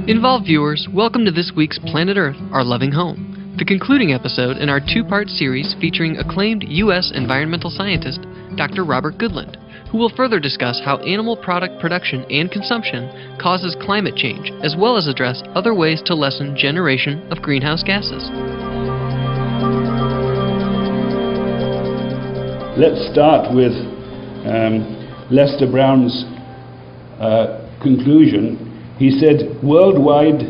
Involved viewers, welcome to this week's Planet Earth, Our Loving Home, the concluding episode in our two-part series featuring acclaimed U.S. environmental scientist Dr. Robert Goodland, who will further discuss how animal product production and consumption causes climate change, as well as address other ways to lessen generation of greenhouse gases. Let's start with Lester Brown's conclusion. He said worldwide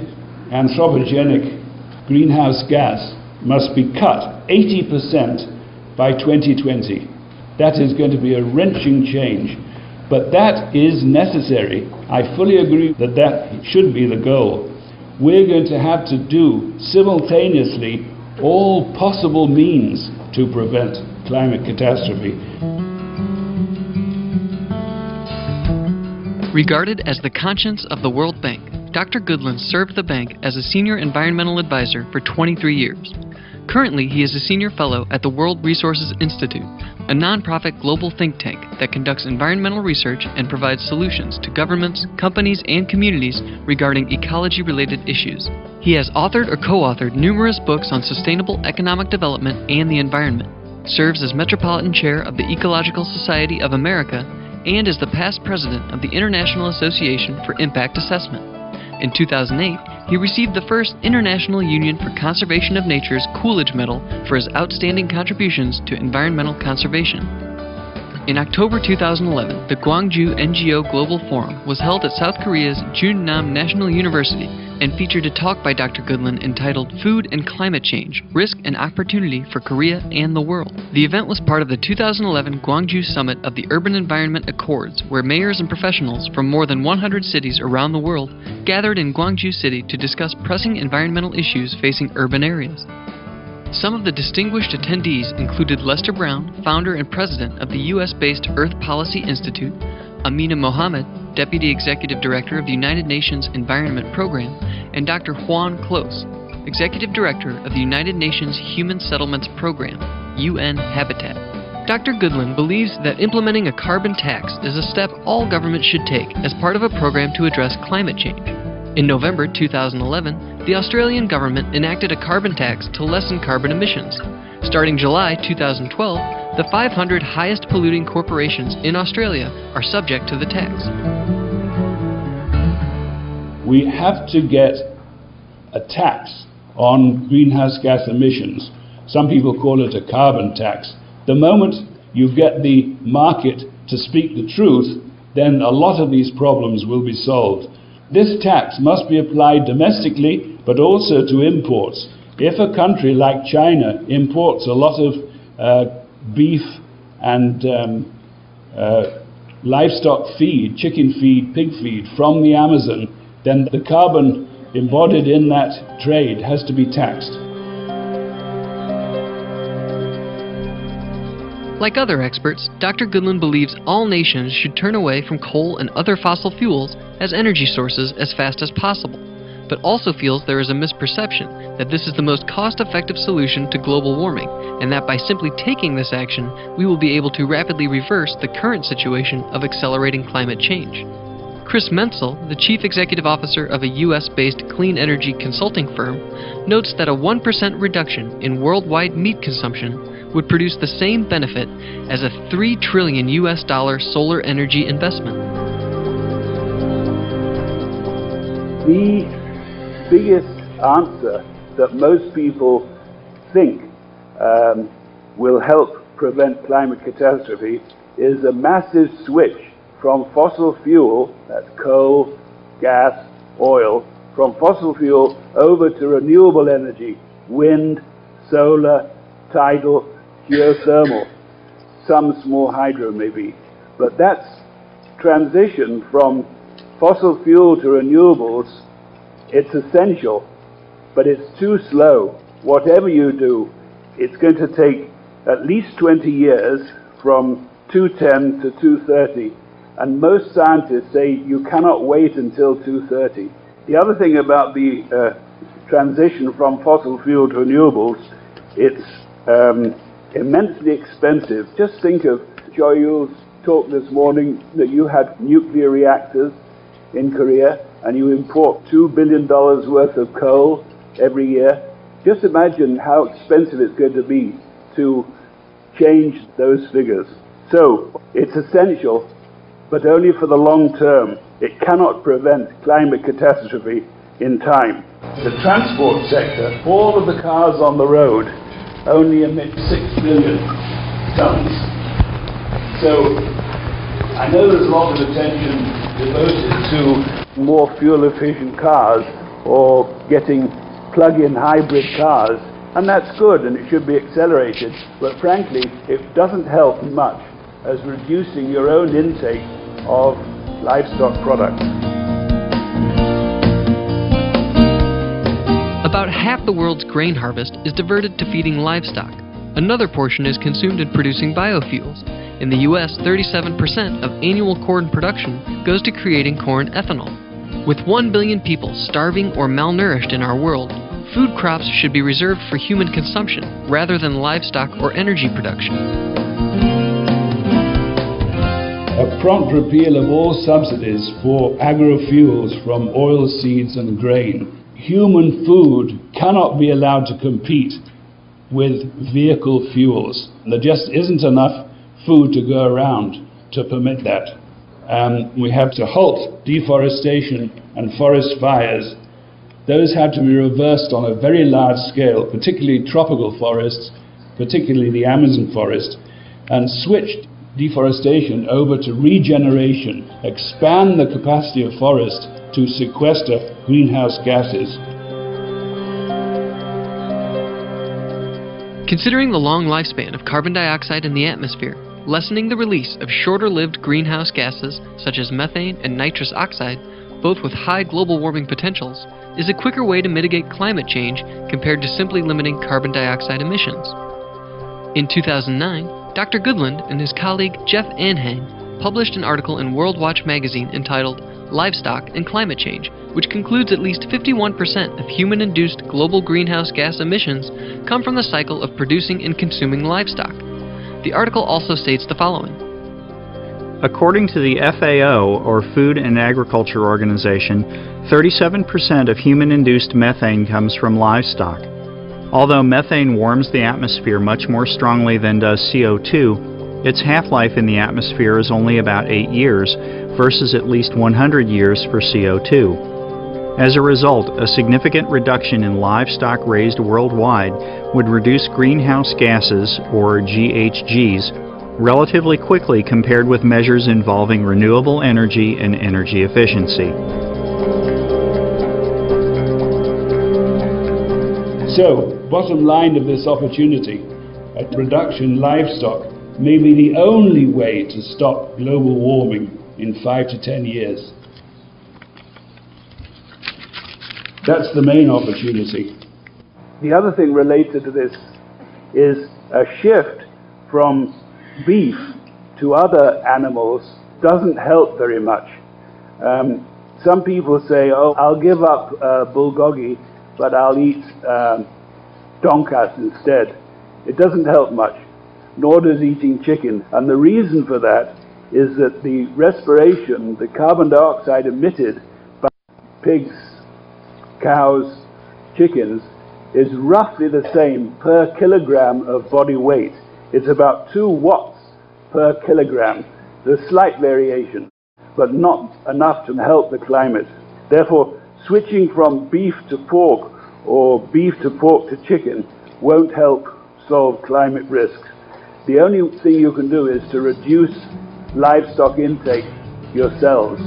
anthropogenic greenhouse gas must be cut 80% by 2020. That is going to be a wrenching change, but that is necessary. I fully agree that that should be the goal. We're going to have to do simultaneously all possible means to prevent climate catastrophe. Regarded as the conscience of the World Bank, Dr. Goodland served the bank as a senior environmental advisor for 23 years. Currently, he is a senior fellow at the World Resources Institute, a nonprofit global think tank that conducts environmental research and provides solutions to governments, companies, and communities regarding ecology-related issues. He has authored or co-authored numerous books on sustainable economic development and the environment, serves as Metropolitan Chair of the Ecological Society of America, and is the past president of the International Association for Impact Assessment. In 2008, he received the first International Union for Conservation of Nature's Coolidge Medal for his outstanding contributions to environmental conservation. In October 2011, the Gwangju NGO Global Forum was held at South Korea's Junnam National University and featured a talk by Dr. Goodland entitled Food and Climate Change, Risk and Opportunity for Korea and the World. The event was part of the 2011 Gwangju Summit of the Urban Environment Accords, where mayors and professionals from more than 100 cities around the world gathered in Gwangju City to discuss pressing environmental issues facing urban areas. Some of the distinguished attendees included Lester Brown, founder and president of the U.S.-based Earth Policy Institute, Amina Mohammed, Deputy Executive Director of the United Nations Environment Program, and Dr. Juan Close, Executive Director of the United Nations Human Settlements Program, UN Habitat. Dr. Goodland believes that implementing a carbon tax is a step all governments should take as part of a program to address climate change. In November 2011, the Australian government enacted a carbon tax to lessen carbon emissions. Starting July 2012, the 500 highest polluting corporations in Australia are subject to the tax. We have to get a tax on greenhouse gas emissions. Some people call it a carbon tax. The moment you get the market to speak the truth, then a lot of these problems will be solved. This tax must be applied domestically, but also to imports. If a country like China imports a lot of beef and livestock feed, chicken feed, pig feed from the Amazon, then the carbon embodied in that trade has to be taxed. Like other experts, Dr. Goodland believes all nations should turn away from coal and other fossil fuels as energy sources as fast as possible, but also feels there is a misperception that this is the most cost-effective solution to global warming, and that by simply taking this action, we will be able to rapidly reverse the current situation of accelerating climate change. Chris Menzel, the Chief Executive Officer of a U.S.-based clean energy consulting firm, notes that a 1% reduction in worldwide meat consumption would produce the same benefit as a $3 trillion solar energy investment. The biggest answer that most people think will help prevent climate catastrophe is a massive switch from fossil fuel, that's coal, gas, oil, from fossil fuel over to renewable energy, wind, solar, tidal, geothermal, some small hydro maybe. But that's transition from fossil fuel to renewables. It's essential, but it's too slow. Whatever you do, it's going to take at least 20 years from 210 to 230. And most scientists say you cannot wait until 230. The other thing about the transition from fossil fuel to renewables, it's immensely expensive. Just think of Joyul's talk this morning that you had nuclear reactors. in Korea and you import $2 billion worth of coal every year, just imagine how expensive it's going to be to change those figures. So it's essential, but only for the long term. It cannot prevent climate catastrophe in time. The transport sector, all of the cars on the road only emit 6 billion tons. So I know there's a lot of attention devoted to more fuel-efficient cars or getting plug-in hybrid cars, and that's good and it should be accelerated, but frankly it doesn't help much as reducing your own intake of livestock products. About half the world's grain harvest is diverted to feeding livestock. Another portion is consumed in producing biofuels. In the US, 37% of annual corn production goes to creating corn ethanol. With 1 billion people starving or malnourished in our world, food crops should be reserved for human consumption rather than livestock or energy production. A prompt repeal of all subsidies for agrofuels from oilseeds and grain. Human food cannot be allowed to compete with vehicle fuels. There just isn't enough food to go around to permit that. We have to halt deforestation and forest fires. Those have to be reversed on a very large scale, particularly tropical forests, particularly the Amazon forest, and switch deforestation over to regeneration, expand the capacity of forests to sequester greenhouse gases. Considering the long lifespan of carbon dioxide in the atmosphere, lessening the release of shorter-lived greenhouse gases such as methane and nitrous oxide, both with high global warming potentials, is a quicker way to mitigate climate change compared to simply limiting carbon dioxide emissions. In 2009, Dr. Goodland and his colleague Jeff Anhang published an article in World Watch magazine entitled Livestock and Climate Change, which concludes at least 51% of human-induced global greenhouse gas emissions come from the cycle of producing and consuming livestock. The article also states the following. According to the FAO, or Food and Agriculture Organization, 37% of human-induced methane comes from livestock. Although methane warms the atmosphere much more strongly than does CO2, its half-life in the atmosphere is only about 8 years versus at least 100 years for CO2. As a result, a significant reduction in livestock raised worldwide would reduce greenhouse gases, or GHGs, relatively quickly compared with measures involving renewable energy and energy efficiency. So, bottom line of this opportunity, a reduction in livestock may be the only way to stop global warming in 5 to 10 years. That's the main opportunity. The other thing related to this is a shift from beef to other animals doesn't help very much. Some people say, oh, I'll give up bulgogi, but I'll eat donkas instead. It doesn't help much, nor does eating chicken. And the reason for that is that the respiration, the carbon dioxide emitted by pigs, cows, chickens, is roughly the same per kilogram of body weight. It's about 2 watts per kilogram. There's slight variation, but not enough to help the climate. Therefore, switching from beef to pork or beef to pork to chicken won't help solve climate risks. The only thing you can do is to reduce livestock intake yourselves.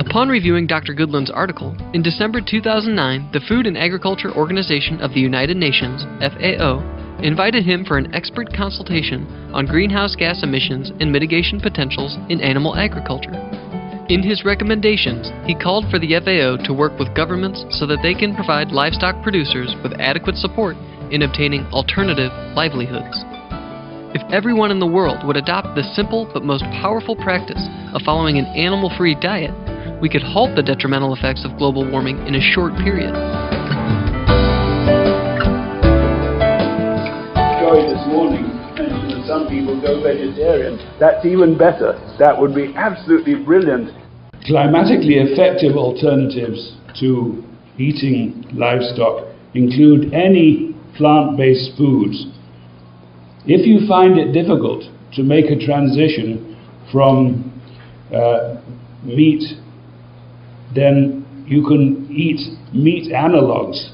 Upon reviewing Dr. Goodland's article, in December 2009, the Food and Agriculture Organization of the United Nations, FAO, invited him for an expert consultation on greenhouse gas emissions and mitigation potentials in animal agriculture. In his recommendations, he called for the FAO to work with governments so that they can provide livestock producers with adequate support in obtaining alternative livelihoods. If everyone in the world would adopt this simple but most powerful practice of following an animal-free diet, we could halt the detrimental effects of global warming in a short period. Joy this morning mentioned the some people go vegetarian. That's even better. That would be absolutely brilliant. Climatically effective alternatives to eating livestock include any plant-based foods. If you find it difficult to make a transition from meat, then you can eat meat analogues.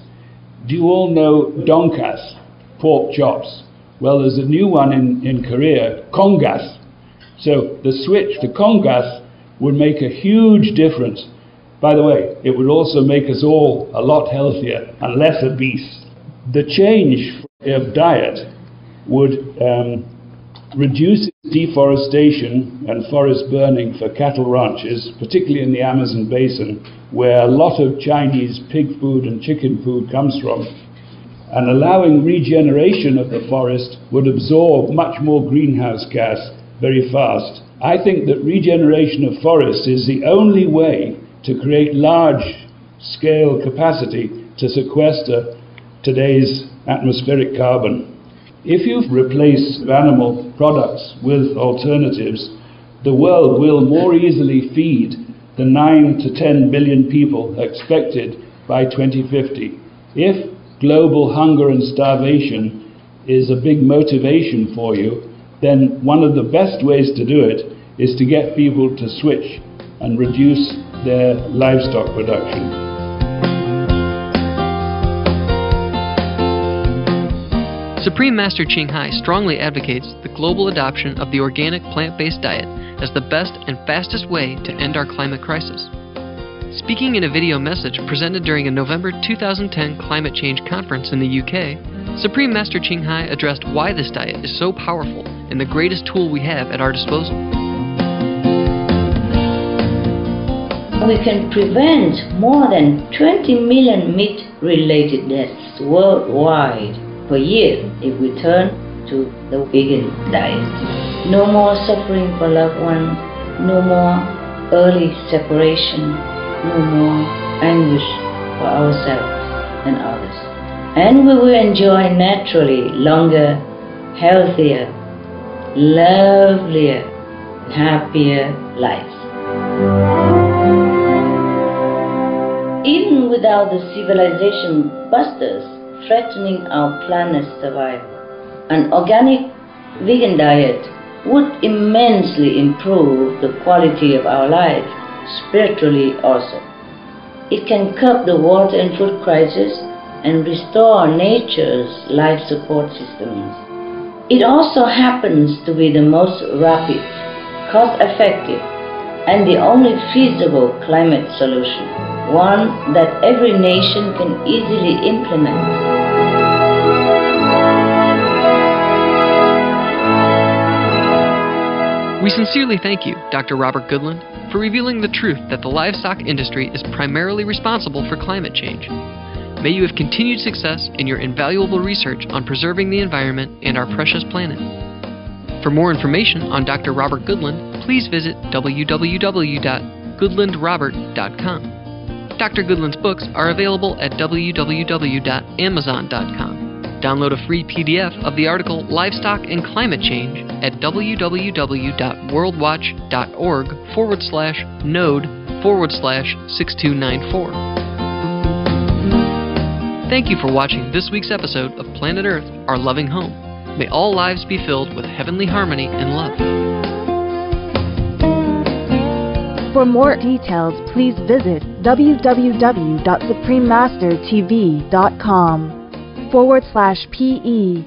Do you all know donkas, pork chops? Well, there's a new one in Korea, kongas. So the switch to kongas would make a huge difference. By the way, it would also make us all a lot healthier and less obese. The change of diet would reduce deforestation and forest burning for cattle ranches, particularly in the Amazon basin, where a lot of Chinese pig food and chicken food comes from. And allowing regeneration of the forest would absorb much more greenhouse gas very fast. I think that regeneration of forests is the only way to create large-scale capacity to sequester today's atmospheric carbon. If you replace animal products with alternatives, the world will more easily feed the 9 to 10 billion people expected by 2050. If global hunger and starvation is a big motivation for you, then one of the best ways to do it is to get people to switch and reduce their livestock production. Supreme Master Ching Hai strongly advocates the global adoption of the organic plant-based diet as the best and fastest way to end our climate crisis. Speaking in a video message presented during a November 2010 climate change conference in the UK, Supreme Master Ching Hai addressed why this diet is so powerful and the greatest tool we have at our disposal. We can prevent more than 20 million meat-related deaths worldwide per year if we turn to the vegan diet. No more suffering for loved ones, no more early separation, no more anguish for ourselves and others. And we will enjoy naturally longer, healthier, lovelier, and happier lives. Even without the civilization busters threatening our planet's survival, an organic vegan diet would immensely improve the quality of our life, spiritually also. It can curb the water and food crisis and restore nature's life support systems. It also happens to be the most rapid, cost-effective, and the only feasible climate solution, one that every nation can easily implement. We sincerely thank you, Dr. Robert Goodland, for revealing the truth that the livestock industry is primarily responsible for climate change. May you have continued success in your invaluable research on preserving the environment and our precious planet. For more information on Dr. Robert Goodland, please visit www.goodlandrobert.com. Dr. Goodland's books are available at www.amazon.com. Download a free PDF of the article Livestock and Climate Change at www.worldwatch.org/node/6294. Thank you for watching this week's episode of Planet Earth, Our Loving Home. May all lives be filled with heavenly harmony and love. For more details, please visit www.suprememastertv.com/PE